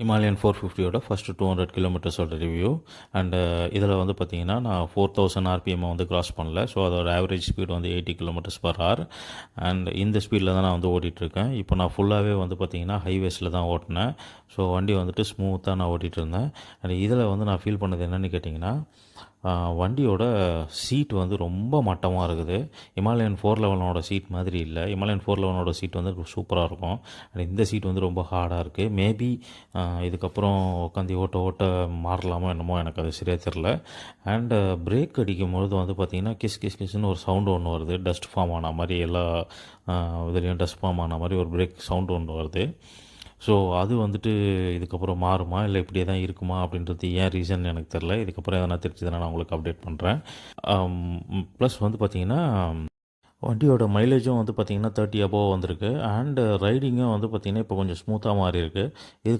Himalayan 450யோட first 200 கிலோமீட்டர்ஸோட review. And இதில் வந்து பார்த்தீங்கன்னா நான் 4000 ஆர்பிஎம்மை வந்து கிராஸ் பண்ணல. ஸோ அதோட ஆவரேஜ் ஸ்பீடு வந்து 80 km/h. அண்ட் இந்த ஸ்பீடில் தான் நான் வந்து ஓட்டிகிட்ருக்கேன். இப்போ நான் ஃபுல்லாகவே வந்து பார்த்தீங்கன்னா ஹைவேஸில் தான் ஓட்டினேன். ஸோ வண்டி வந்துட்டு ஸ்மூத்தாக நான் ஓட்டிகிட்டு இருந்தேன். அண்ட் இதில் வந்து நான் ஃபீல் பண்ணது என்னென்னு கேட்டிங்கன்னா, வண்டியோட சீட் வந்து ரொம்ப மட்டமாக இருக்குது. ஹிமாலயன் 411ஓட சீட் மாதிரி இல்லை. ஹிமாலயன் 411ஓட சீட் வந்து சூப்பராக இருக்கும். அண்ட் இந்த சீட் வந்து ரொம்ப ஹார்டாக இருக்குது. மேபி இதுக்கப்புறம் உட்காந்து ஓட்ட ஓட்ட மாறலாமோ என்னமோ, எனக்கு அது சரியாக தெரில. அண்டு பிரேக் அடிக்கும் பொழுது வந்து பார்த்திங்கன்னா கிஸ் கிஸ் கிஸ்ன்னு ஒரு சவுண்டு ஒன்று வருது. டஸ்ட் ஃபார்ம் ஆன மாதிரி, எல்லா இதுலேயும் டஸ்ட் ஃபார்ம் ஆன மாதிரி ஒரு பிரேக் சவுண்டு ஒன்று வருது. ஸோ அது வந்துட்டு இதுக்கப்புறம் மாறுமா இல்லை இப்படியே தான் இருக்குமா அப்படின்றது ஏன் ரீசன் எனக்கு தெரில. இதுக்கப்புறம் எதனா தெரிஞ்சதுன்னா நான் உங்களுக்கு அப்டேட் பண்ணுறேன். ப்ளஸ் வந்து பார்த்திங்கன்னா வண்டியோட மைலேஜும் வந்து பார்த்திங்கன்னா 30 அபோவ் வந்திருக்கு. அண்டு ரைடிங்கும் வந்து பார்த்திங்கன்னா இப்போ கொஞ்சம் ஸ்மூத்தாக மாறி இருக்குது. இதுக்கப்புறம்